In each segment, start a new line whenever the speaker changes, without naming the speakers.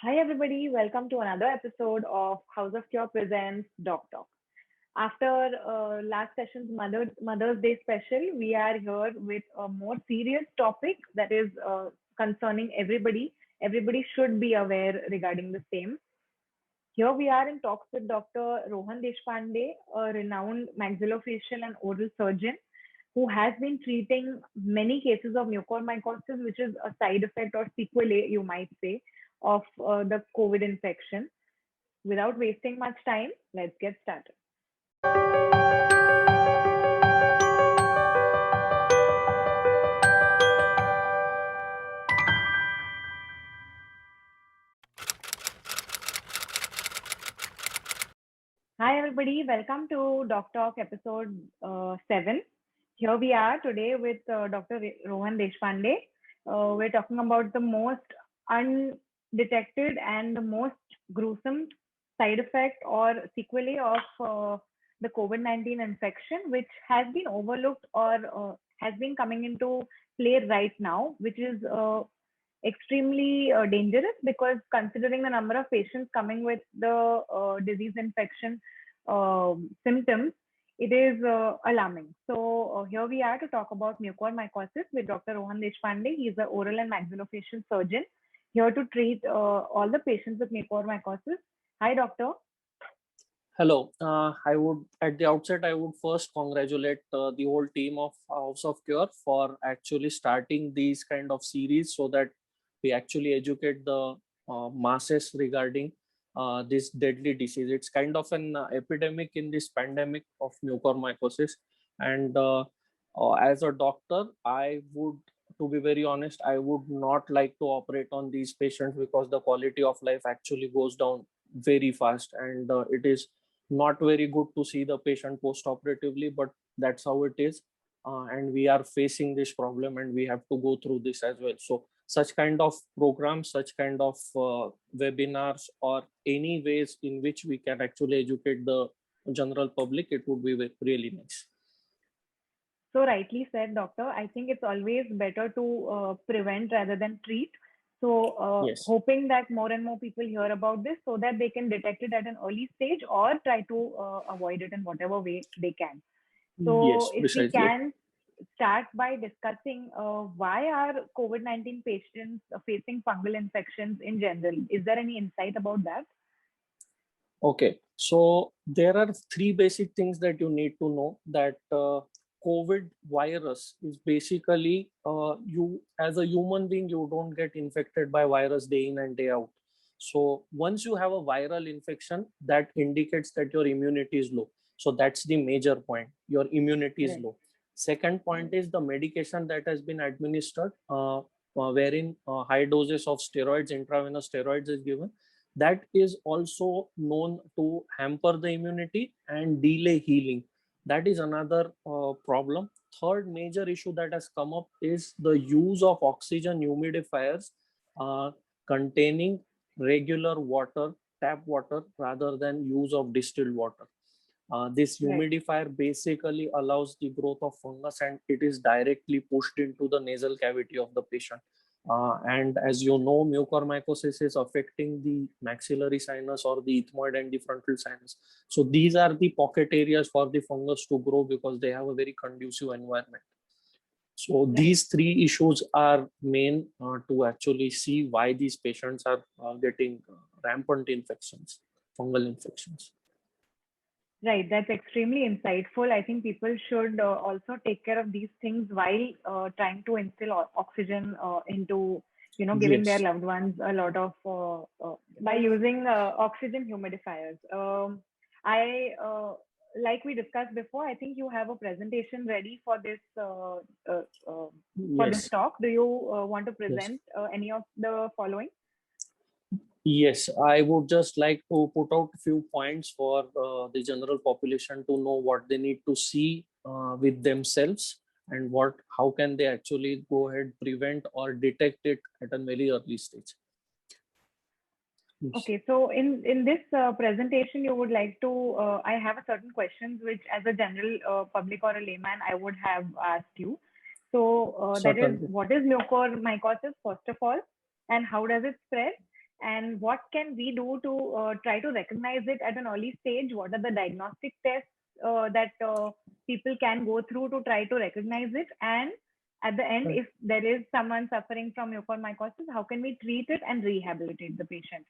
Hi, everybody. Welcome to another episode of House of Cure Presents Doc Talk. After last session's Mother's Day special, we are here with a more serious topic that is concerning everybody. Everybody should be aware regarding the same. Here we are in talks with Dr. Rohan Deshpande, a renowned maxillofacial and oral surgeon who has been treating many cases of mucormycosis, which is a side effect or sequelae, you might say, of the COVID infection. Without wasting much time, let's get started. Hi, everybody. Welcome to Doc Talk episode 7. Here we are today with Dr. Rohan Deshpande. We're talking about the most undetected and the most gruesome side effect or sequelae of the COVID-19 infection, which has been overlooked or has been coming into play right now, which is extremely dangerous because considering the number of patients coming with the disease infection symptoms, it is alarming. So here we are to talk about mucormycosis with Dr. Rohan Deshpande. He is an oral and maxillofacial surgeon here to treat all the patients with mucormycosis. Hi, doctor.
Hello. I would, at the outset, I would first congratulate the whole team of House of Cure for actually starting these kind of series so that we actually educate the masses regarding this deadly disease. It's kind of an epidemic in this pandemic of mucormycosis. And as a doctor, to be very honest, I would not like to operate on these patients because the quality of life actually goes down very fast, and it is not very good to see the patient post-operatively, but that's how it is. And we are facing this problem and we have to go through this as well. So such kind of programs, such kind of webinars, or any ways in which we can actually educate the general public, it would be really nice.
So rightly said, doctor. I think it's always better to prevent rather than treat. So
Yes.
hoping that more and more people hear about this so that they can detect it at an early stage or try to avoid it in whatever way they can. So
Yes,
if we
precisely.
can start by discussing why are COVID-19 patients facing fungal infections in general? Is there any insight about that?
Okay, so there are three basic things that you need to know. That COVID virus is basically, you as a human being, you don't get infected by virus day in and day out. So once you have a viral infection, that indicates that your immunity is low. So that's the major point. Your immunity is
Right.
low. Second point is the medication that has been administered, wherein high doses of steroids, intravenous steroids is given. That is also known to hamper the immunity and delay healing. That is another problem. Third major issue that has come up is the use of oxygen humidifiers uh, containing regular water, tap water, rather than use of distilled water. This
Right.
humidifier basically allows the growth of fungus, and it is directly pushed into the nasal cavity of the patient. And as you know, mucormycosis is affecting the maxillary sinus or the ethmoid and the frontal sinus. So these are the pocket areas for the fungus to grow because they have a very conducive environment. So
Right.
these three issues are main to actually see why these patients are getting rampant infections, fungal infections.
Right, that's extremely insightful. I think people should also take care of these things while trying to instill oxygen into, giving their
Yes.
loved ones a lot of by using oxygen humidifiers. I like we discussed before. I think you have a presentation ready uh, uh, for this
Yes.
talk. Do you want to
Yes.
present any of the following?
Yes, I would just like to put out a few points for the general population to know what they need to see with themselves, and how can they actually go ahead, prevent or detect it at a very early stage. Yes.
Okay, so in this presentation, you would like to, I have a certain questions which, as a general public or a layman, I would have asked you. So that is,
Certainly.
what is mucormycosis first of all, and how does it spread? and what can we do to try to recognize it at an early stage? What are the diagnostic tests that people can go through to try to recognize it? And at the end, if there is someone suffering from mucormycosis, how can we treat it and rehabilitate the patient?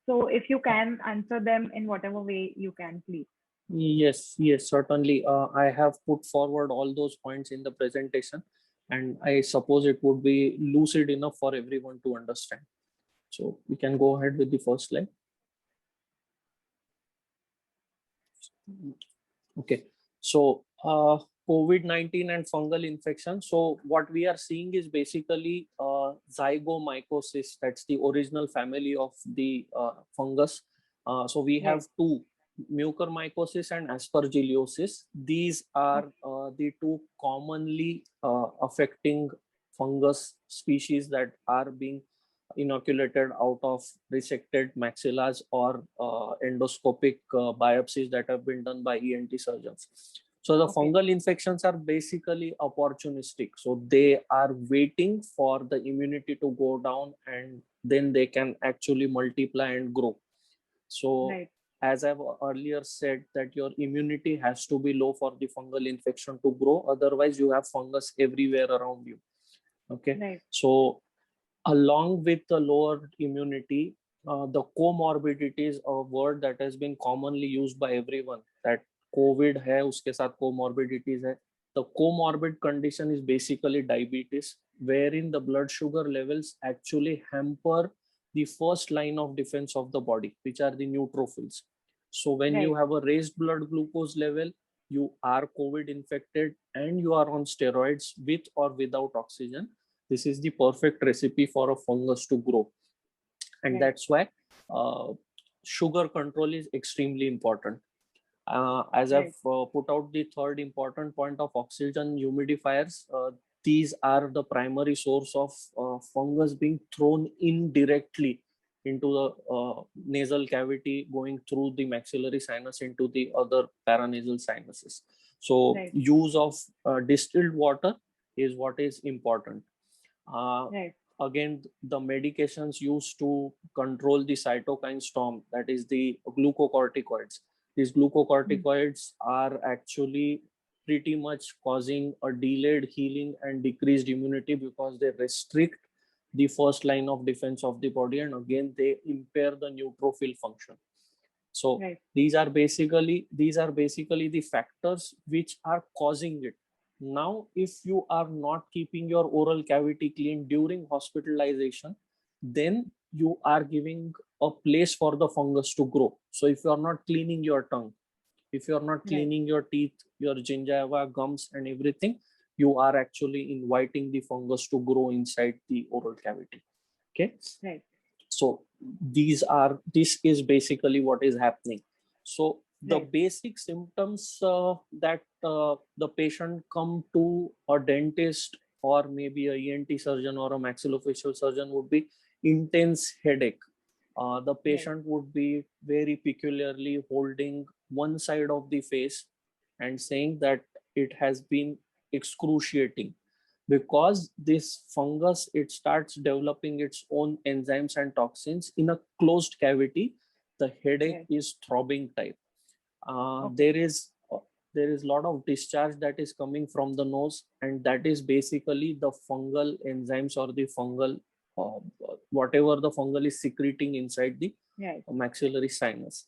So if you can answer them in whatever way you can, please.
Yes, yes, certainly. I have put forward all those points in the presentation, and I suppose it would be lucid enough for everyone to understand. So we can go ahead with the first slide. Okay, so COVID-19 and fungal infection. So what we are seeing is basically zygomycosis. That's the original family of the fungus. So we have two, mucormycosis and aspergillosis. These are the two commonly affecting fungus species that are being inoculated out of resected maxillas or endoscopic biopsies that have been done by ENT surgeons. So the fungal infections are basically opportunistic. So they are waiting for the immunity to go down, and then they can actually multiply and grow. So as I've earlier said, that your immunity has to be low for the fungal infection to grow. Otherwise, you have fungus everywhere around you. Okay. So along with the lower immunity, the comorbidities, a word that has been commonly used by everyone, that COVID hai, uske saath comorbidities hai. The comorbid condition is basically diabetes, wherein the blood sugar levels actually hamper the first line of defense of the body, which are the neutrophils. So when you have a raised blood glucose level, you are COVID infected and you are on steroids with or without oxygen. This is the perfect recipe for a fungus to grow. And that's why sugar control is extremely important. As I've put out the third important point of oxygen humidifiers, these are the primary source of fungus being thrown indirectly into the nasal cavity, going through the maxillary sinus into the other paranasal sinuses. So use of distilled water is what is important. Again, the medications used to control the cytokine storm, that is the glucocorticoids. These glucocorticoids are actually pretty much causing a delayed healing and decreased immunity because they restrict the first line of defense of the body, and again they impair the neutrophil function. So these are basically the factors which are causing it. Now, if you are not keeping your oral cavity clean during hospitalization, then you are giving a place for the fungus to grow. So if you are not cleaning your tongue, if you are not cleaning your teeth, your gingiva, gums, and everything, you are actually inviting the fungus to grow inside the oral cavity. Okay. So this is basically what is happening. So the basic symptoms that the patient come to a dentist or maybe a ENT surgeon or a maxillofacial surgeon would be intense headache. The patient would be very peculiarly holding one side of the face and saying that it has been excruciating, because this fungus, it starts developing its own enzymes and toxins in a closed cavity. The headache is throbbing type. There is a lot of discharge that is coming from the nose, and that is basically the fungal enzymes or the fungal whatever the fungal is secreting inside the maxillary sinus.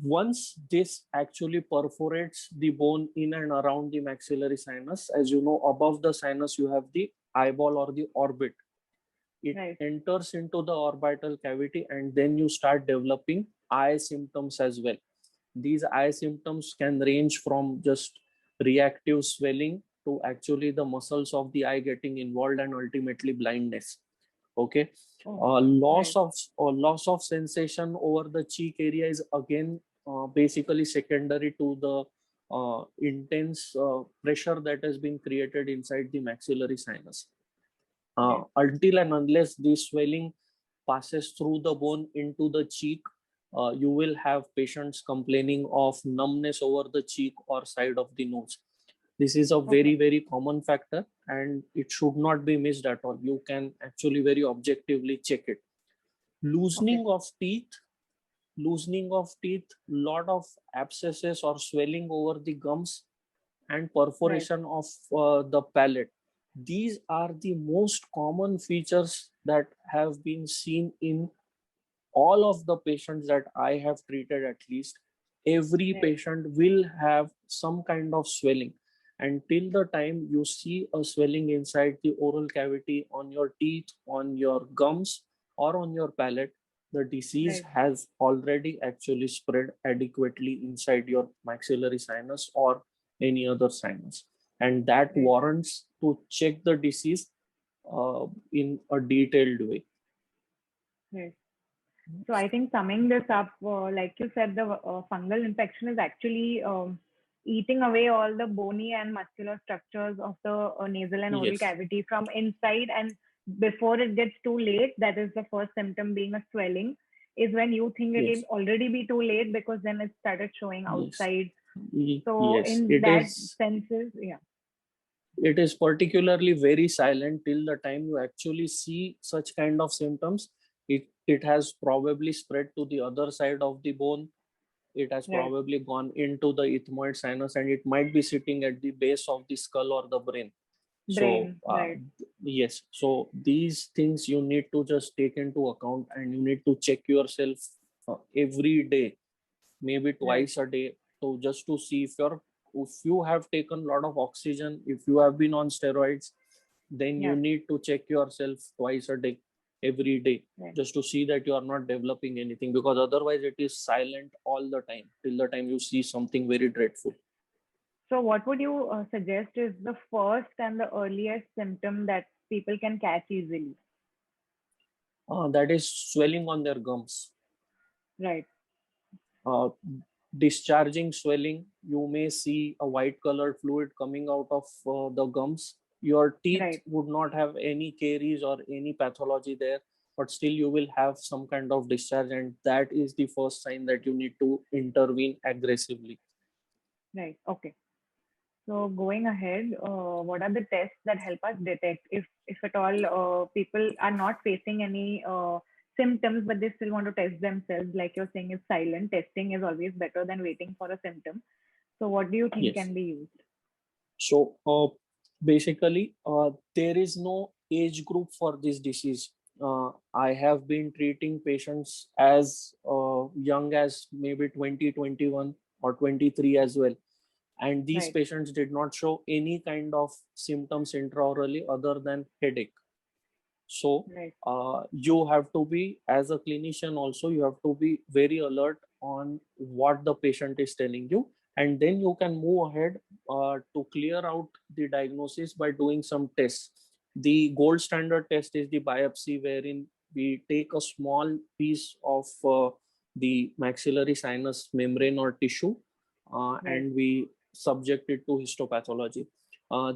Once this actually perforates the bone in and around the maxillary sinus, as you know, above the sinus you have the eyeball or the orbit. It enters into the orbital cavity, and then you start developing eye symptoms as well. These eye symptoms can range from just reactive swelling to actually the muscles of the eye getting involved and ultimately blindness. Okay. Loss of sensation over the cheek area is again basically secondary to the intense pressure that has been created inside the maxillary sinus. Until and unless the swelling passes through the bone into the cheek, you will have patients complaining of numbness over the cheek or side of the nose. This is a very, very common factor, and it should not be missed at all. You can actually very objectively check it. Loosening of teeth, lot of abscesses or swelling over the gums, and
Right.
perforation of the palate. These are the most common features that have been seen in all of the patients that I have treated. At least every
Right.
patient will have some kind of swelling. And till the time you see a swelling inside the oral cavity, on your teeth, on your gums, or on your palate, the disease
Right.
has already actually spread adequately inside your maxillary sinus or any other sinus. And that
Right.
warrants to check the disease in a detailed way.
Right. So I think summing this up, like you said, the fungal infection is actually eating away all the bony and muscular structures of the nasal and oral
Yes,
cavity from inside. And before it gets too late, that is the first symptom being a swelling, is when you think it'll
yes,
already be too late because then it started showing
yes.
outside. So
Yes,
in that senses, yeah.
it is particularly very silent till the time you actually see such kind of symptoms. It has probably spread to the other side of the bone. It has
Right.
probably gone into the ethmoid sinus, and it might be sitting at the base of the skull or the brain. So
Brain. Right.
yes, so these things you need to just take into account, and you need to check yourself every day, maybe
Right.
twice a day, to just to see if you have taken a lot of oxygen, if you have been on steroids, then you
Yeah.
need to check yourself twice a day, every day,
Right.
just to see that you are not developing anything, because otherwise it is silent all the time till the time you see something very dreadful.
So, what would you suggest is the first and the earliest symptom that people can catch easily?
That is swelling on their gums.
Right.
uh, Discharging swelling. You may see a white colored fluid coming out of the gums. Your teeth
Right.
would not have any caries or any pathology there, but still you will have some kind of discharge, and that is the first sign that you need to intervene aggressively.
Right. Okay. So, going ahead, what are the tests that help us detect if at all people are not facing any symptoms, but they still want to test themselves? Like you're saying, is silent testing is always better than waiting for a symptom. So, what do you think
Yes.
can be used?
So basically, there is no age group for this disease. I have been treating patients as young as maybe 20, 21, or 23 as well. And these
Right.
patients did not show any kind of symptoms intraorally other than headache. So
Right.
you have to be, as a clinician also, you have to be very alert on what the patient is telling you, and then you can move ahead to clear out the diagnosis by doing some tests. The gold standard test is the biopsy, wherein we take a small piece of the maxillary sinus membrane or tissue,
Right.
and we subject it to histopathology.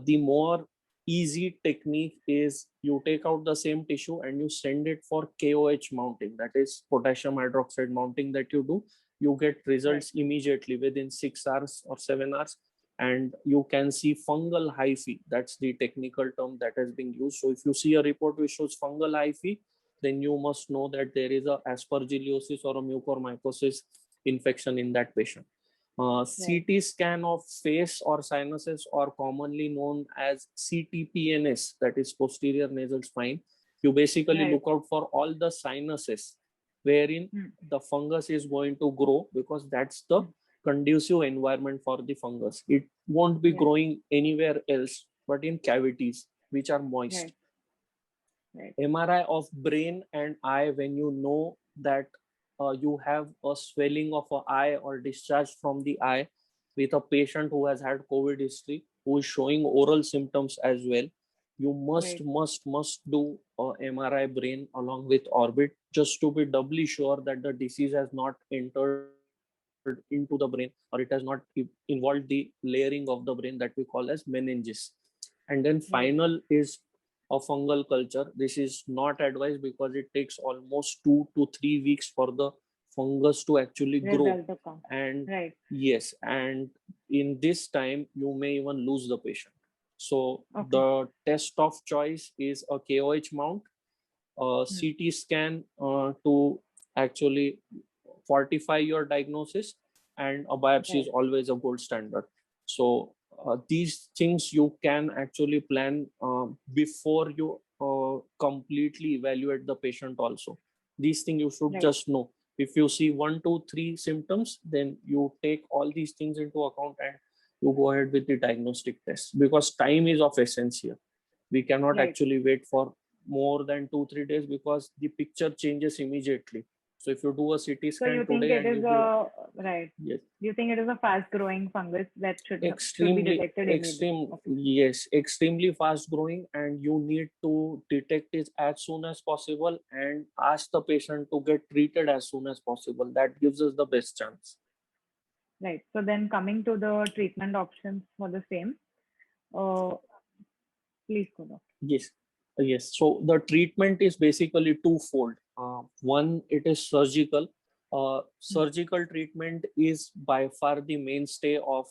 The more easy technique is you take out the same tissue and you send it for KOH mounting, that is potassium hydroxide mounting that you do. You get
Right.
results immediately within 6 hours or 7 hours, and you can see fungal hyphae. That's the technical term that has been used. So if you see a report which shows fungal hyphae, then you must know that there is a aspergillosis or a mucormycosis infection in that patient.
Right.
CT scan of face or sinuses, or commonly known as CTPNS, that is posterior nasal spine. You basically
Right.
look out for all the sinuses wherein
Hmm.
the fungus is going to grow, because that's the
Hmm.
conducive environment for the fungus. It won't be
Right.
growing anywhere else but in cavities which are moist.
Right. Right.
MRI of brain and eye, when you know that you have a swelling of an eye or discharge from the eye with a patient who has had COVID history, who is showing oral symptoms as well, you
Right.
must do a MRI brain along with orbit, just to be doubly sure that the disease has not entered into the brain, or it has not involved the layering of the brain that we call as meninges. And then
Right.
final is a fungal culture. This is not advised because it takes almost 2 to 3 weeks for the fungus to actually grow.
Result to come.
And
Right.
yes, and in this time, you may even lose the patient. So
Okay.
the test of choice is a KOH mount, CT scan to actually fortify your diagnosis, and a biopsy is
Right.
always a gold standard. So these things you can actually plan before you completely evaluate the patient also. These things you should
Right.
just know. If you see 1, 2, 3 symptoms, then you take all these things into account and you go ahead with the diagnostic test, because time is of essence here. We cannot
Right.
actually wait for more than 2, 3 days, because the picture changes immediately. So if you do a CT
So
scan
you think
today
it
and
is
you do,
a right?
yes,
Do you think it is a fast-growing fungus that should be
extremely,
detected immediately?
extreme,
Okay.
yes, extremely fast growing, and you need to detect it as soon as possible and ask the patient to get treated as soon as possible. That gives us the best chance.
Right. So then coming to the treatment options for the same, uh, please go on.
Yes, yes. So the treatment is basically twofold. One, it is surgical.
Hmm.
Surgical treatment is by far the mainstay of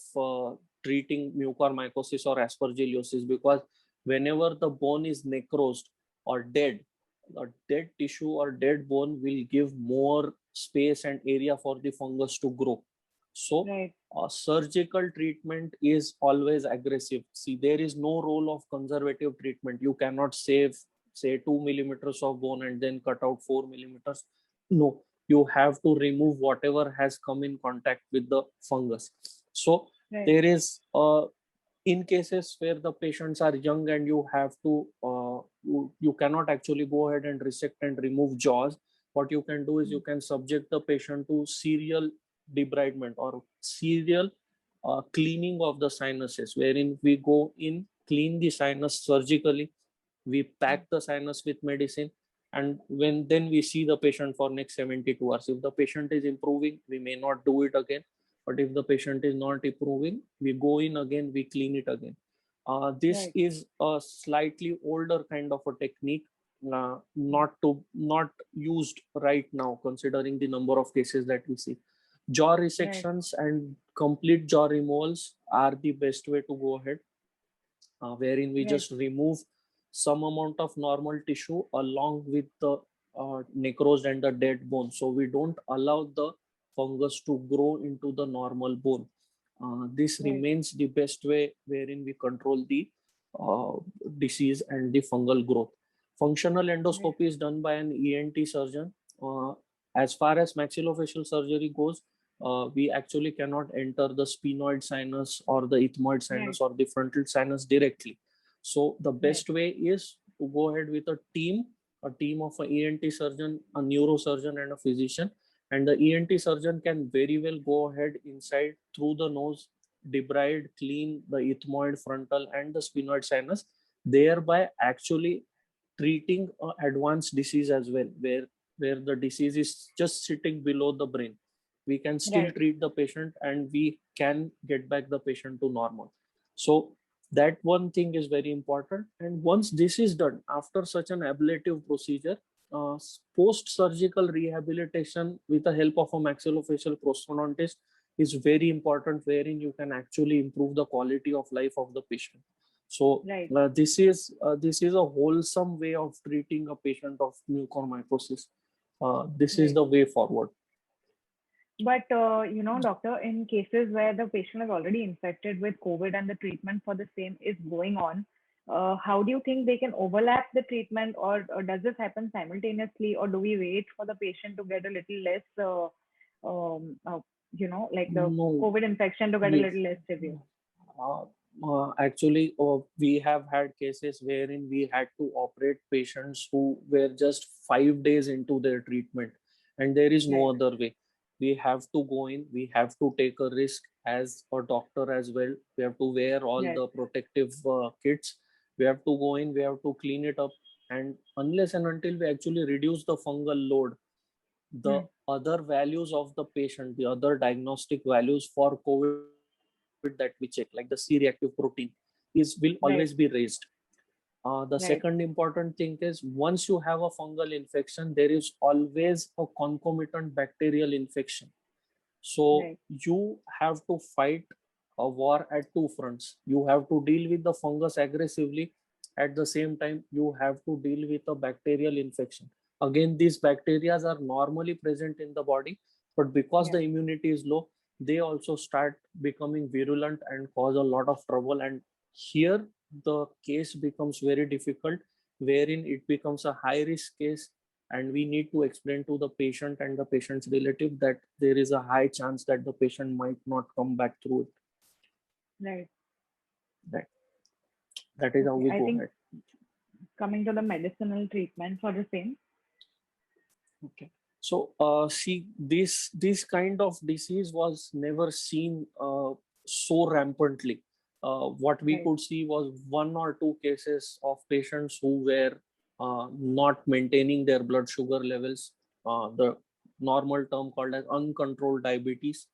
treating mucormycosis or aspergillosis, because whenever the bone is necrosed or dead, a dead tissue or dead bone will give more space and area for the fungus to grow. So
Right.
surgical treatment is always aggressive. See, there is no role of conservative treatment. You cannot save, say, 2 millimeters of bone and then cut out 4 millimeters. No, you have to remove whatever has come in contact with the fungus. So
Right.
there is, in cases where the patients are young and you have to, you cannot actually go ahead and resect and remove jaws. What you can do is
Hmm.
you can subject the patient to serial debridement or serial cleaning of the sinuses, wherein we go in, clean the sinus surgically, we
Hmm.
pack the sinus with medicine, and when then we see the patient for next 72 hours. If the patient is improving, we may not do it again, but if the patient is not improving, we go in again, we clean it again. This
Right.
is a slightly older kind of a technique, not used right now, considering the number of cases that we see. Jaw
Right.
resections and complete jaw removals are the best way to go ahead, wherein we
Right.
just remove some amount of normal tissue along with the necrosed and the dead bone. So we don't allow the fungus to grow into the normal bone. This
Right.
remains the best way wherein we control the uh, disease and the fungal growth. Functional
Right.
endoscopy is done by an ENT surgeon. Uh, as far as maxillofacial surgery goes, we actually cannot enter the sphenoid sinus or the ethmoid
Right.
sinus or the frontal sinus directly. So the
Right.
best way is to go ahead with a team of an ENT surgeon, a neurosurgeon, and a physician. And the ENT surgeon can very well go ahead inside through the nose, debride, clean the ethmoid, frontal, and the sphenoid sinus, thereby actually treating an advanced disease as well, where the disease is just sitting below the brain. We can still
Right.
treat the patient and we can get back the patient to normal. So that one thing is very important. And once this is done, after such an ablative procedure, post-surgical rehabilitation with the help of a maxillofacial prosthodontist is very important, wherein you can actually improve the quality of life of the patient. So
Right.
this is a wholesome way of treating a patient of mucormycosis. This is
Right.
the way forward.
But doctor, in cases where the patient is already infected with COVID and the treatment for the same is going on, how do you think they can overlap the treatment, or does this happen simultaneously, or do we wait for the patient to get a little less, like the
No,
COVID infection to get a
yes.
little less severe?
Actually, we have had cases wherein we had to operate patients who were just 5 days into their treatment, and there is no
Right.
other way. We have to go in, we have to take a risk as a doctor as well. We have to wear all
Right.
the protective kits. We have to go in, we have to clean it up, and unless and until we actually reduce the fungal load, the
Hmm.
other values of the patient, the other diagnostic values for COVID that we check, like the C-reactive protein, will always be
Right.
raised. The
Right.
second important thing is, once you have a fungal infection, there is always a concomitant bacterial infection. So
Right.
you have to fight a war at two fronts. You have to deal with the fungus aggressively, at the same time you have to deal with a bacterial infection. Again, these bacteria are normally present in the body, but because the immunity is low, they also start becoming virulent and cause a lot of trouble. And here the case becomes very difficult, wherein it becomes a high risk case, and we need to explain to the patient and the patient's relative that there is a high chance that the patient might not come back through it.
Right.
That that is how we
I
go
think
ahead.
coming to the medicinal treatment for the same.
Okay. So see, this kind of disease was never seen so rampantly. What we
Right.
could see was 1 or 2 cases of patients who were not maintaining their blood sugar levels, the normal term called as uncontrolled diabetes.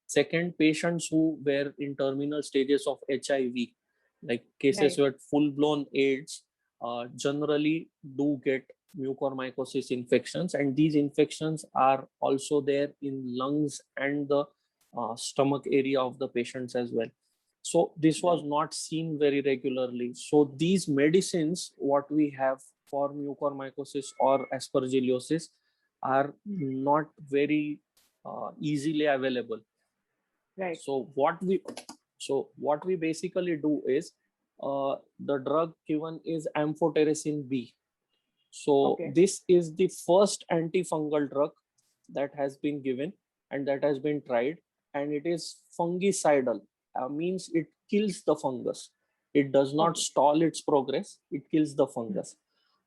Second, patients who were in terminal stages of HIV, like cases
Right.
with full-blown AIDS, generally do get mucormycosis infections, and these infections are also there in lungs and the stomach area of the patients as well. So this was not seen very regularly. So these medicines, what we have for mucormycosis or aspergillosis, are not very easily available.
Right.
So what we basically do is the drug given is amphotericin B. So
Okay.
this is the first antifungal drug that has been given and that has been tried, and it is fungicidal. Means it kills the fungus. It does not
Okay.
stall its progress. It kills the fungus.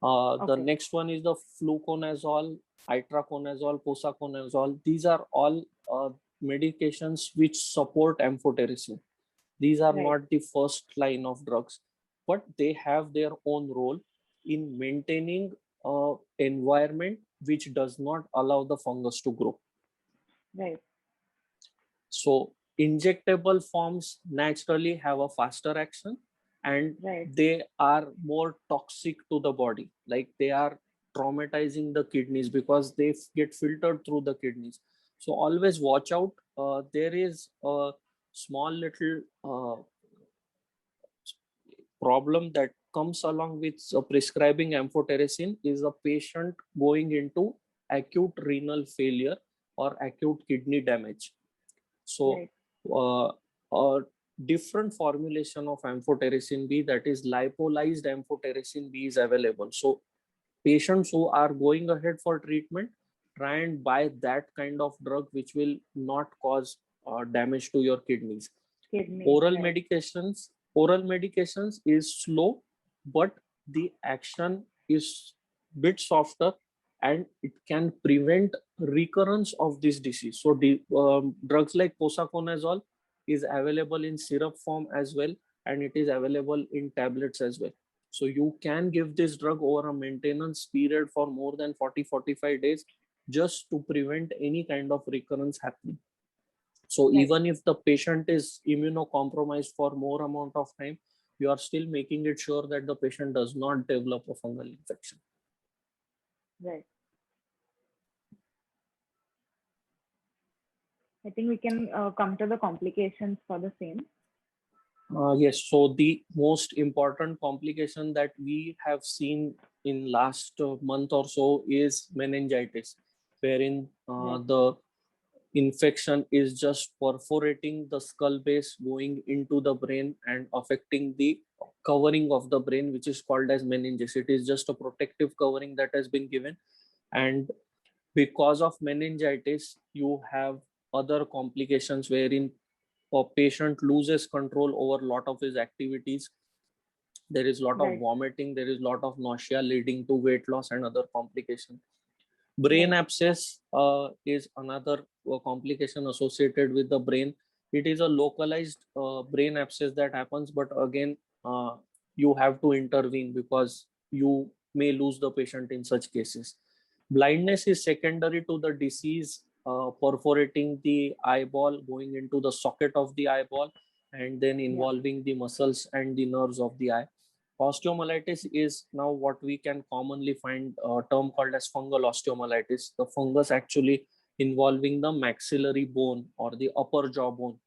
The
Okay.
next one is the fluconazole, itraconazole, posaconazole. These are all medications which support amphotericin. These are
Right.
not the first line of drugs, but they have their own role in maintaining an environment which does not allow the fungus to grow.
Right.
So injectable forms naturally have a faster action, and
Right.
they are more toxic to the body. Like they are traumatizing the kidneys because they get filtered through the kidneys. So always watch out. There is a small little problem that comes along with prescribing amphotericin is a patient going into acute renal failure or acute kidney damage. So
Right.
a different formulation of amphotericin B, that is lipolyzed amphotericin B, is available. So patients who are going ahead for treatment, try and buy that kind of drug which will not cause damage to your kidneys.
Kidney.
Oral
Right.
medications is slow, but the action is bit softer, and it can prevent recurrence of this disease. So the drugs like posaconazole is available in syrup form as well, and it is available in tablets as well. So you can give this drug over a maintenance period for more than 40-45 days just to prevent any kind of recurrence happening. So
Right.
even if the patient is immunocompromised for more amount of time, you are still making it sure that the patient does not develop a fungal infection.
Right. I think we can come to the complications for the same.
Yes, so the most important complication that we have seen in last month or so is meningitis, wherein
Right.
the infection is just perforating the skull base, going into the brain and affecting the covering of the brain, which is called as meninges. It is just a protective covering that has been given, and because of meningitis you have other complications wherein a patient loses control over a lot of his activities. There is a lot of
Right.
vomiting, there is a lot of nausea leading to weight loss and other complications. Brain
Right.
abscess is another complication associated with the brain. It is a localized brain abscess that happens, but again, you have to intervene because you may lose the patient in such cases. Blindness is secondary to the disease, perforating the eyeball, going into the socket of the eyeball, and then
Yeah.
involving the muscles and the nerves of the eye. Osteomyelitis is now what we can commonly find a term called as fungal osteomyelitis. The fungus actually involving the maxillary bone or the upper jaw bone.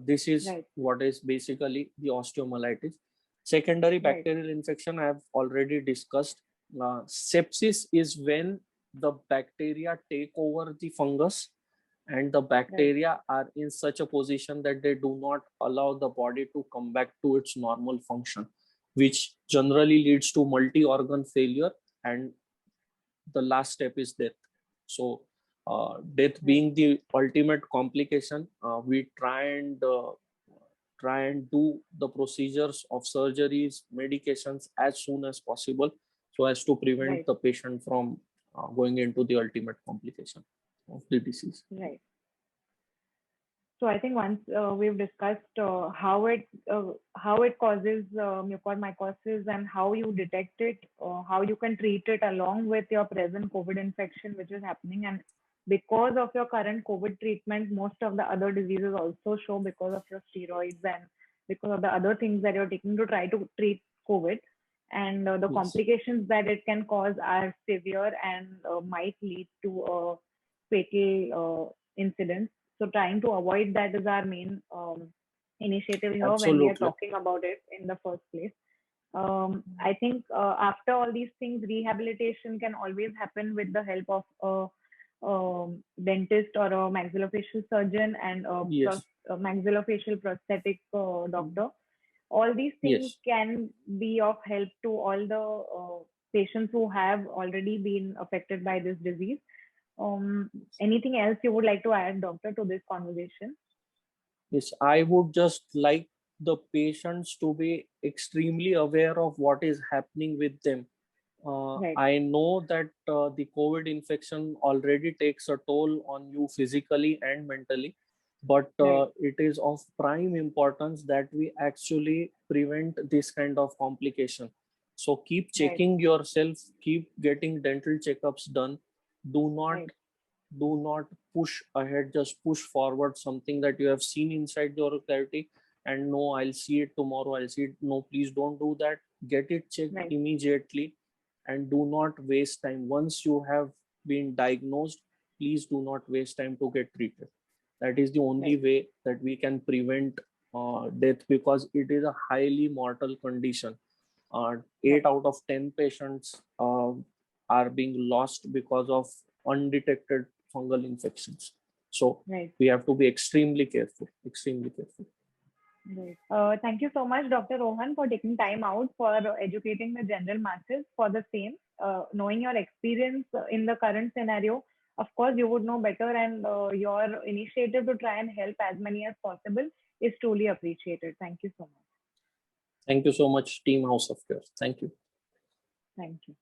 This is
Right.
what is basically the osteomyelitis. Secondary
Right.
bacterial infection I have already discussed. Sepsis is when the bacteria take over the fungus, and the bacteria are in such a position that they do not allow the body to come back to its normal function, which generally leads to multi-organ failure, and the last step is death. So death being the ultimate complication, we try and do the procedures of surgeries, medications as soon as possible, so as to prevent
Right.
the patient from going into the ultimate complication of the disease.
Right. So I think once we've discussed how it causes mucormycosis and how you detect it, how you can treat it along with your present COVID infection which is happening, and because of your current COVID treatment, most of the other diseases also show because of your steroids and because of the other things that you're taking to try to treat COVID, and the
Yes.
complications that it can cause are severe and might lead to a fatal incident. So trying to avoid that is our main initiative here when we are
Absolutely.
talking about it in the first place. I think after all these things, rehabilitation can always happen with the help of a dentist or a maxillofacial surgeon and
Yes.
a maxillofacial prosthetic doctor. All these things
Yes.
can be of help to all the patients who have already been affected by this disease. Anything else you would like to add, doctor, to this conversation?
Yes, I would just like the patients to be extremely aware of what is happening with them.
Right.
I know that the COVID infection already takes a toll on you physically and mentally, but
Right.
it is of prime importance that we actually prevent this kind of complication. So keep
Right.
checking yourself, keep getting dental checkups done. Do not
Right.
do not push ahead, just push forward something that you have seen inside your clarity, and no, I'll see it tomorrow, I'll see it. No, please don't do that. Get it checked
Right.
immediately, and do not waste time. Once you have been diagnosed, please do not waste time to get treated. That is the only
Right.
way that we can prevent death, because it is a highly mortal condition. 8
Right.
out of 10 patients are being lost because of undetected fungal infections. So
Right.
we have to be extremely careful, extremely careful.
Right. Thank you so much, Dr. Rohan, for taking time out for educating the general masses for the same. Knowing your experience in the current scenario, of course, you would know better, and your initiative to try and help as many as possible is truly appreciated. Thank you so much.
Thank you so much, Team House of Care. Thank you.
Thank you.